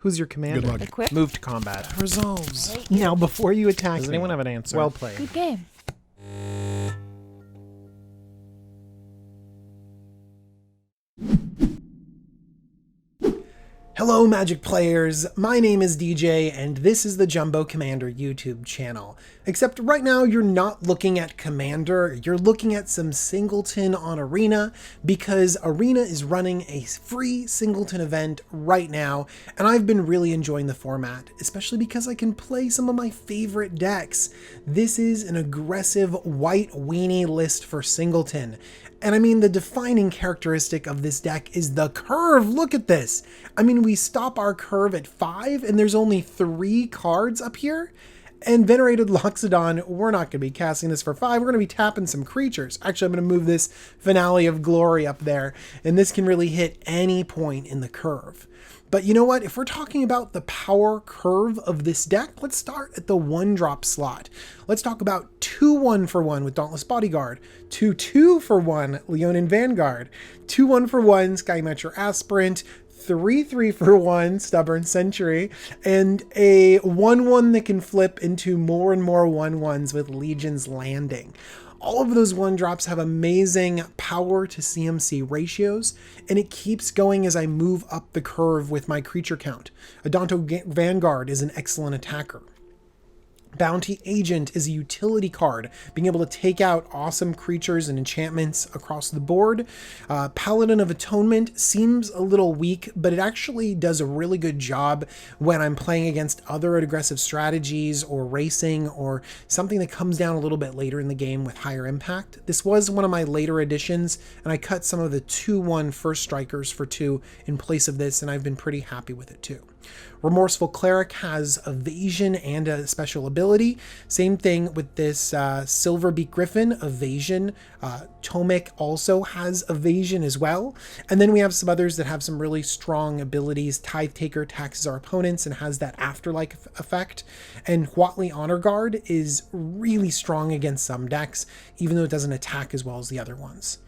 Who's your commander? Good luck. Equip. Move to combat. Resolves. Now, before you attack Does me, anyone have an answer? well played. Good game. Hello Magic players, my name is DJ and this is the Jumbo Commander YouTube channel. Except right now you're not looking at Commander, you're looking at some Singleton on Arena because Arena is running a free Singleton event right now and I've been really enjoying the format, especially because I can play some of my favorite decks. This is an aggressive white weenie list for Singleton. And I mean, the defining characteristic of this deck is the curve. Look at this. I mean, we stop our curve at 5 and there's only 3 cards up here. And Venerated Loxodon, we're not going to be casting this for 5. We're going to be tapping some creatures. Actually, I'm going to move this Finale of Glory up there. And this can really hit any point in the curve. But you know what? If we're talking about the power curve of this deck, let's start at the 1-drop slot. Let's talk about 2 1-for-1 with Dauntless Bodyguard, 2 2-for-1 Leonin Vanguard, 2 1-for-1 Skymarcher Aspirant, 3 3-for-1 Snubhorn Sentry, and a 1-1 that can flip into more and more 1-1s with Legion's Landing. All of those 1-drops have amazing power to CMC ratios, and it keeps going as I move up the curve with my creature count. Adanto Vanguard is an excellent attacker. Bounty Agent is a utility card, being able to take out awesome creatures and enchantments across the board. Paladin of Atonement seems a little weak, but it actually does a really good job when I'm playing against other aggressive strategies or racing or something that comes down a little bit later in the game with higher impact. This was one of my later additions, and I cut some of the 2-1 first strikers for 2 in place of this, and I've been pretty happy with it too. Remorseful Cleric has evasion and a special ability. Same thing with this Silverbeak Griffin, evasion. Tomik also has evasion as well. And then we have some others that have some really strong abilities. Tithe Taker taxes our opponents and has that afterlife effect. And Huatli Honor Guard is really strong against some decks, even though it doesn't attack as well as the other ones.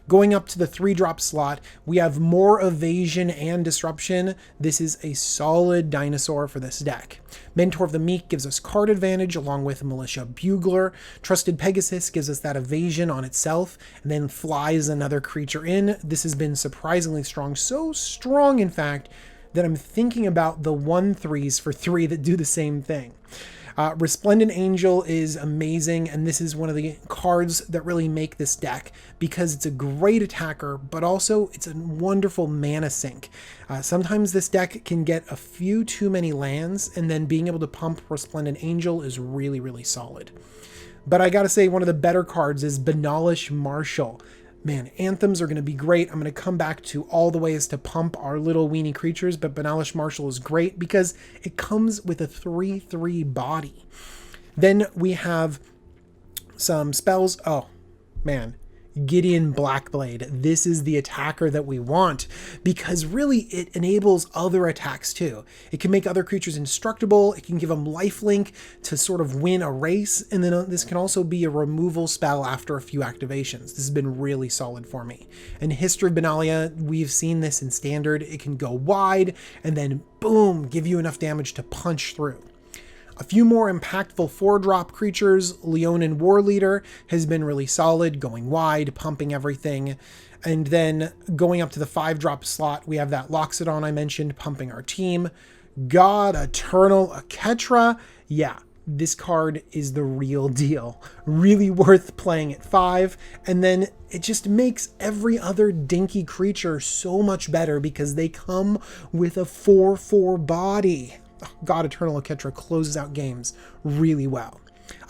Going up to the 3-drop slot, we have more evasion and disruption. This is a solid dinosaur for this deck. Mentor of the Meek gives us card advantage along with Militia Bugler. Trusted Pegasus gives us that evasion on itself and then flies another creature in. This has been surprisingly strong. So strong, in fact, that I'm thinking about the 1/3s for 3 that do the same thing. Resplendent Angel is amazing, and this is one of the cards that really make this deck because it's a great attacker, but also it's a wonderful mana sink. Sometimes this deck can get a few too many lands, and then being able to pump Resplendent Angel is really, really solid. But I gotta say, one of the better cards is Benalish Marshal. Man, anthems are going to be great. I'm going to come back to all the ways to pump our little weenie creatures, but Benalish Marshal is great because it comes with a 3/3 body. Then we have some spells. Oh, man. Gideon Blackblade. This is the attacker that we want because really it enables other attacks too. It can make other creatures indestructible. It can give them lifelink to sort of win a race. And then this can also be a removal spell after a few activations. This has been really solid for me. In History of Benalia, we've seen this in Standard. It can go wide and then boom, give you enough damage to punch through. A few more impactful 4-drop creatures. Leonin Warleader has been really solid, going wide, pumping everything. And then going up to the 5-drop slot, we have that Loxodon I mentioned, pumping our team. God-Eternal Oketra. Yeah, this card is the real deal. Really worth playing at 5. And then it just makes every other dinky creature so much better because they come with a 4/4 body. God-Eternal Oketra closes out games really well.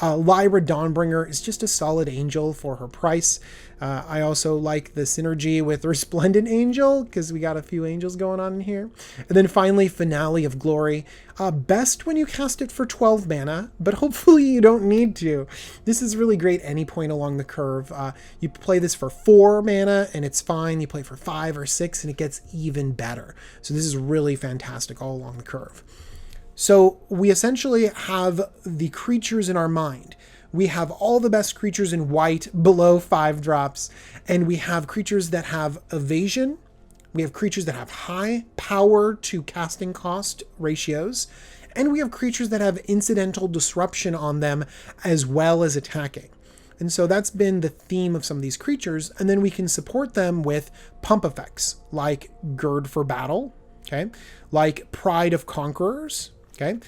Lyra Dawnbringer is just a solid angel for her price. I also like the synergy with Resplendent Angel because we got a few angels going on in here. And then finally, Finale of Glory. Best when you cast it for 12 mana, but hopefully you don't need to. This is really great any point along the curve. You play this for 4 mana and it's fine. You play for 5 or 6 and it gets even better. So this is really fantastic all along the curve. So we essentially have the creatures in our mind. We have all the best creatures in white below 5 drops, and we have creatures that have evasion, We have creatures that have high power to casting cost ratios, and we have creatures that have incidental disruption on them as well as attacking. And so that's been the theme of some of these creatures, and then we can support them with pump effects like Gird for Battle, okay, like Pride of Conquerors, okay.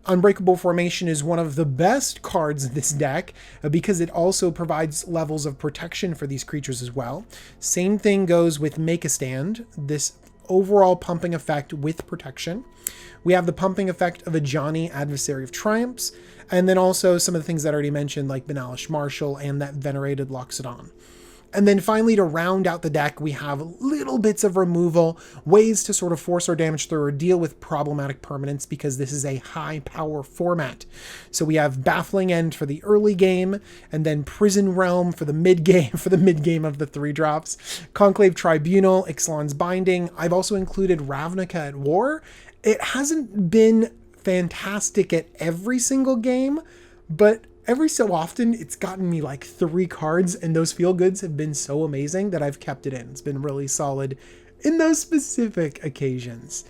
Unbreakable Formation is one of the best cards in this deck because it also provides levels of protection for these creatures as well. Same thing goes with Make a Stand, this overall pumping effect with protection. We have the pumping effect of Ajani, Adversary of Triumphs, and then also some of the things that I already mentioned, like Benalish Marshal and that Venerated Loxodon. And then finally, to round out the deck, we have little bits of removal, ways to sort of force our damage through or deal with problematic permanents because this is a high power format. So we have Baffling End for the early game, and then Prison Realm for the mid game, of the 3-drops. Conclave Tribunal, Ixalan's Binding. I've also included Ravnica at War. It hasn't been fantastic at every single game, but every so often it's gotten me like 3 cards, and those feel goods have been so amazing that I've kept it in. It's been really solid in those specific occasions.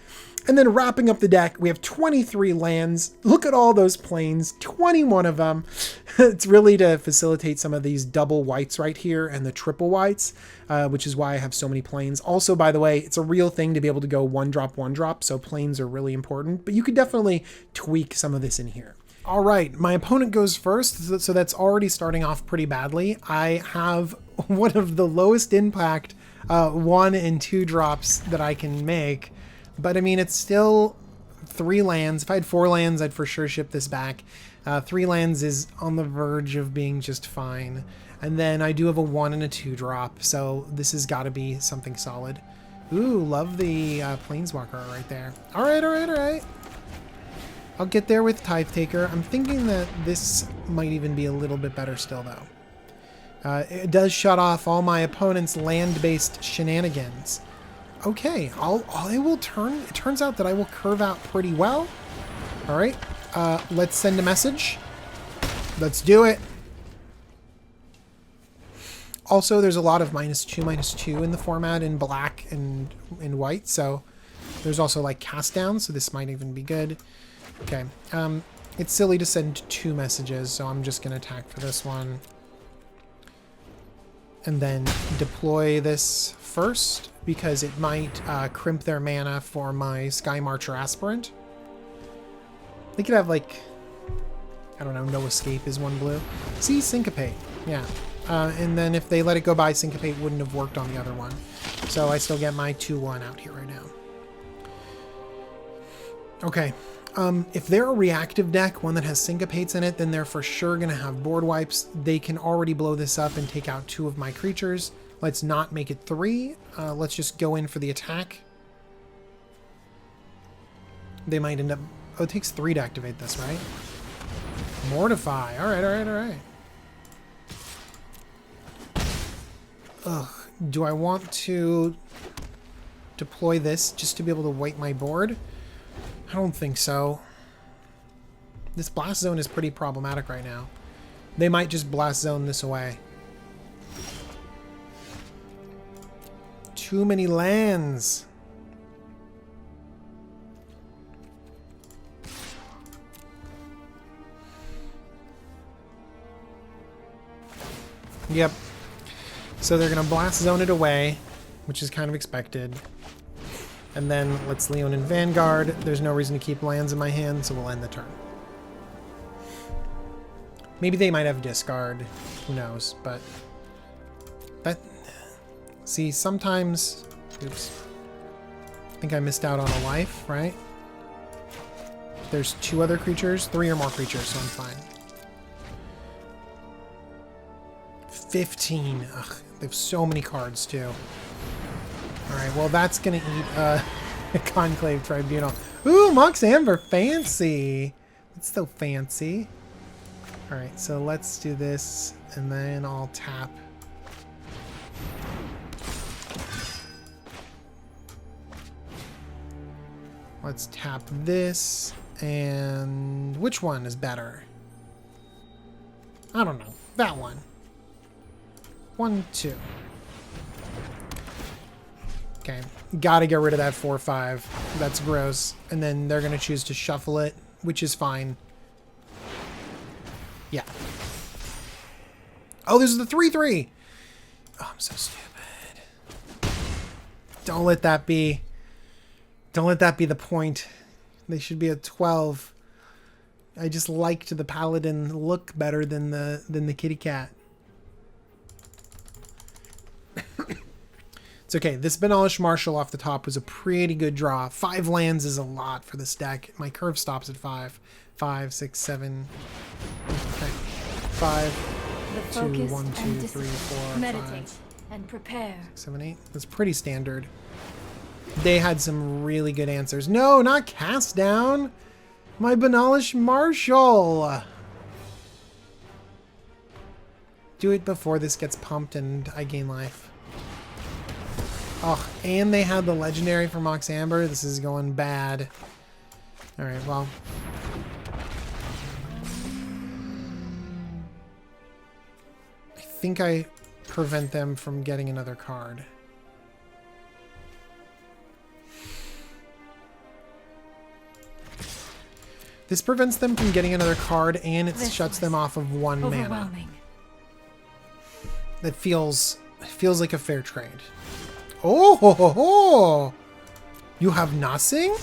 And then wrapping up the deck, we have 23 lands. Look at all those planes, 21 of them. It's really to facilitate some of these double whites right here and the triple whites, which is why I have so many planes. Also, by the way, it's a real thing to be able to go 1-drop, so planes are really important, but you could definitely tweak some of this in here. All right, my opponent goes first, so that's already starting off pretty badly. I have one of the lowest impact 1 and 2 drops that I can make, but I mean, it's still 3 lands. If I had 4 lands, I'd for sure ship this back. 3 lands is on the verge of being just fine. And then I do have a 1 and a 2 drop, so this has got to be something solid. Ooh, love the Planeswalker right there. All right. I'll get there with Tithe Taker. I'm thinking that this might even be a little bit better still, though. It does shut off all my opponent's land-based shenanigans. Okay, I will turn. It turns out that I will curve out pretty well. All right, let's send a message. Let's do it. Also, there's a lot of -2/-2 in the format in black and in white, so there's also like cast down, so this might even be good. Okay, it's silly to send 2 messages, so I'm just going to attack for this one. And then deploy this first, because it might crimp their mana for my Skymarcher Aspirant. They could have, like, I don't know, No Escape is 1 blue. See, Syncopate, yeah. And then if they let it go by, Syncopate wouldn't have worked on the other one. So I still get my 2/1 out here right now. Okay. If they're a reactive deck, one that has Syncopates in it, then they're for sure going to have board wipes. They can already blow this up and take out 2 of my creatures. Let's not make it 3. Let's just go in for the attack. They might end up... Oh, it takes 3 to activate this, right? Mortify. All right. Ugh. Do I want to deploy this just to be able to wipe my board? I don't think so. This blast zone is pretty problematic right now. They might just blast zone this away. Too many lands. Yep. So they're going to blast zone it away, which is kind of expected. And then let's Leonin Vanguard. There's no reason to keep lands in my hand, so we'll end the turn. Maybe they might have discard. Who knows? But that... See, sometimes... Oops. I think I missed out on a life, right? There's 2 other creatures. 3 or more creatures, so I'm fine. 15. Ugh, they have so many cards, too. Alright, well that's gonna eat Conclave Tribunal. Ooh, Mox Amber, fancy! That's so fancy. Alright, so let's do this, and then I'll tap. Let's tap this, and which one is better? I don't know. That one. 1, 2. Okay, gotta get rid of that 4/5. That's gross. And then they're gonna choose to shuffle it, which is fine. Yeah. Oh, this is the 3/3. Oh, I'm so stupid. Don't let that be. Don't let that be the point. They should be at 12. I just liked the paladin look better than the kitty cat. It's okay. This Benalish Marshal off the top was a pretty good draw. 5 lands is a lot for this deck. My curve stops at 5. 5, 6, 7. Okay. 5, 2, 1, 2, 3, 4, meditate 5, and prepare. 6, 7, 8. That's pretty standard. They had some really good answers. No, not cast down. My Benalish Marshal. Do it before this gets pumped and I gain life. Oh, and they had the legendary from Mox Amber. This is going bad. Alright, well. I think I prevent them from getting another card. This prevents them from getting another card, and it shuts them off of 1 mana. That feels like a fair trade. Oh, ho, ho, ho. You have nothing?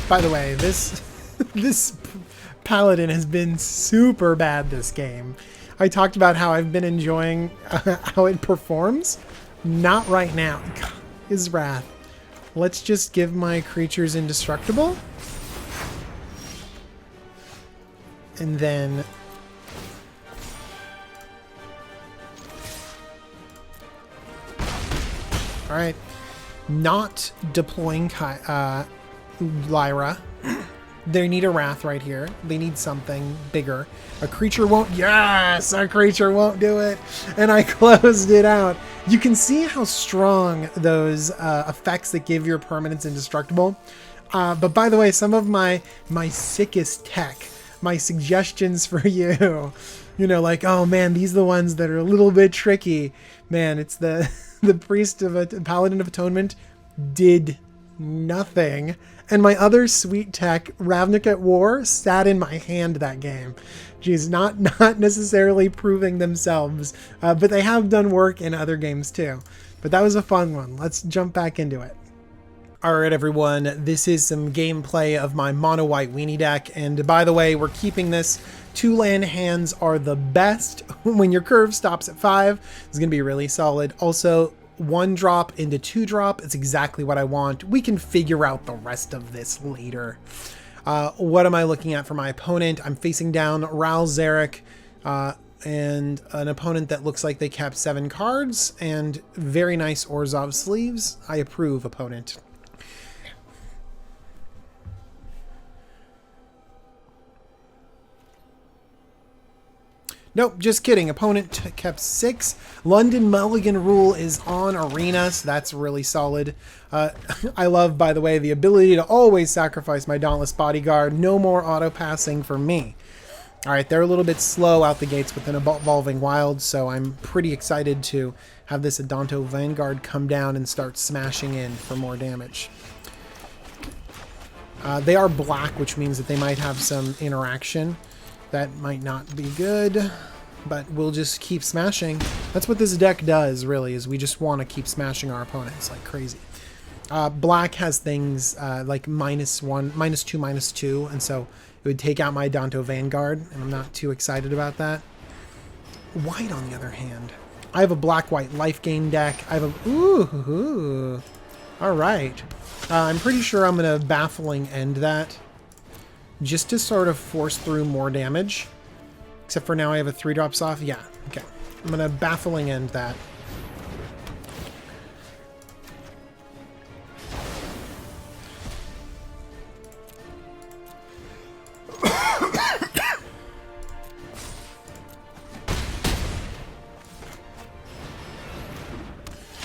By the way, this paladin has been super bad this game. I talked about how I've been enjoying how it performs. Not right now. God, his wrath. Let's just give my creatures indestructible. And then... Alright. Not deploying Lyra. They need a Wrath right here. They need something bigger. A creature won't... Yes! A creature won't do it! And I closed it out. You can see how strong those effects that give your permanents indestructible. But by the way, some of my sickest tech, my suggestions for you, you know, like, oh man, these are the ones that are a little bit tricky. Man, it's the Priest of a Paladin of Atonement did nothing. And my other sweet tech, Ravnik at War, sat in my hand that game. Geez, not necessarily proving themselves, but they have done work in other games too. But that was a fun one. Let's jump back into it. Alright everyone, this is some gameplay of my mono-white weenie deck, and by the way, we're keeping this. 2-land hands are the best. When your curve stops at 5, it's going to be really solid. Also, 1 drop into 2 drop, it's exactly what I want. We can figure out the rest of this later. What am I looking at for my opponent? I'm facing down Ral Zarek, and an opponent that looks like they kept 7 cards, and very nice Orzhov sleeves. I approve, opponent. Nope, just kidding. Opponent kept 6. London Mulligan rule is on Arena, so that's really solid. I love, by the way, the ability to always sacrifice my Dauntless Bodyguard. No more auto-passing for me. Alright, they're a little bit slow out the gates with an Evolving Wild, so I'm pretty excited to have this Adanto Vanguard come down and start smashing in for more damage. They are black, which means that they might have some interaction. That might not be good, but we'll just keep smashing. That's what this deck does, really, is we just want to keep smashing our opponents like crazy. Black has things like -1, -2, -2, and so it would take out my Adanto Vanguard, and I'm not too excited about that. White, on the other hand, I have a black-white life gain deck. I have a... Ooh, all right. I'm pretty sure I'm going to Baffling End that, just to sort of force through more damage. Except for now I have a 3 drops off. Yeah, okay. I'm going to Baffling End that.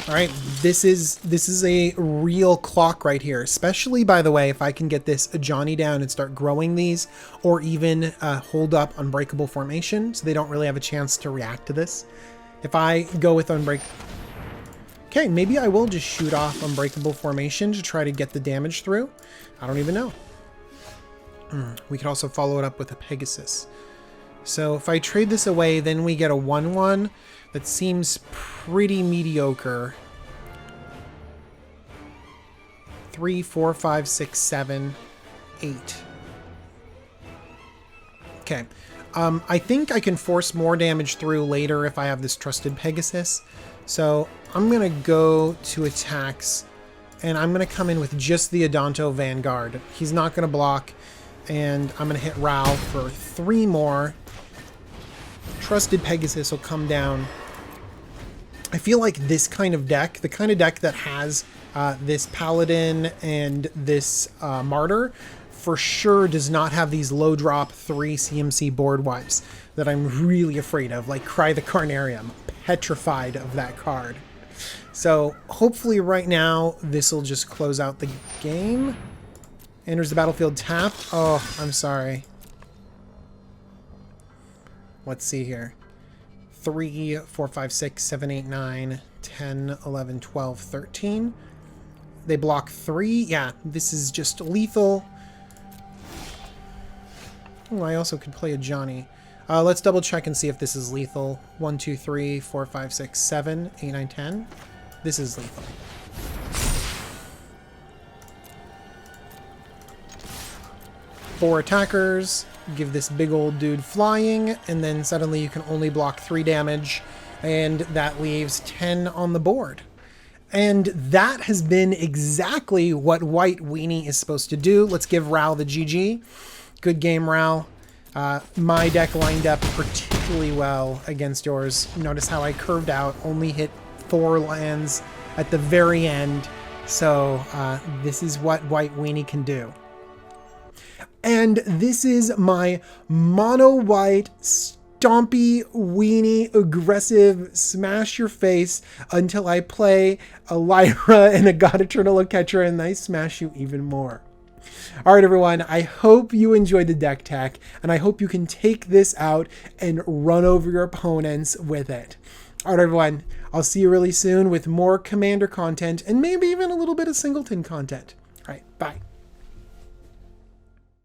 All right, this is a real clock right here, especially, by the way, if I can get this Ajani down and start growing these, or even hold up Unbreakable Formation, so they don't really have a chance to react to this. If I go with Unbreakable... Okay, maybe I will just shoot off Unbreakable Formation to try to get the damage through. I don't even know. We could also follow it up with a Pegasus. So if I trade this away, then we get a 1/1 that seems pretty mediocre. 3, 4, 5, 6, 7, 8. Okay. I think I can force more damage through later if I have this Trusted Pegasus. So I'm going to go to attacks, and I'm going to come in with just the Adanto Vanguard. He's not going to block, and I'm going to hit Rao for 3 more. Trusted Pegasus will come down. I feel like this kind of deck, the kind of deck that has this Paladin and this Martyr, for sure does not have these low drop 3 CMC board wipes that I'm really afraid of, like Cry the Carnarium. Petrified of that card. So hopefully right now this will just close out the game. Enters the battlefield tapped. Oh, I'm sorry. Let's see here. 3, 4, 5, 6, 7, 8, 9, 10, 11, 12, 13. They block 3. Yeah, this is just lethal. Oh, I also could play Ajani. Let's double check and see if this is lethal. 1, 2, 3, 4, 5, 6, 7, 8, 9, 10. This is lethal. Four attackers. Give this big old dude flying, and then suddenly you can only block 3 damage, and that leaves 10 on the board. And that has been exactly what White Weenie is supposed to do. Let's give Rao the GG. Good game, Rao. My deck lined up particularly well against yours. Notice how I curved out, only hit 4 lands at the very end. So this is what White Weenie can do. And this is my mono white stompy weenie aggressive smash your face until I play a Lyra and a God-Eternal Oketra and I smash you even more. All right, everyone, I hope you enjoyed the deck tech, and I hope you can take this out and run over your opponents with it. All right, everyone, I'll see you really soon with more Commander content and maybe even a little bit of Singleton content. All right, bye.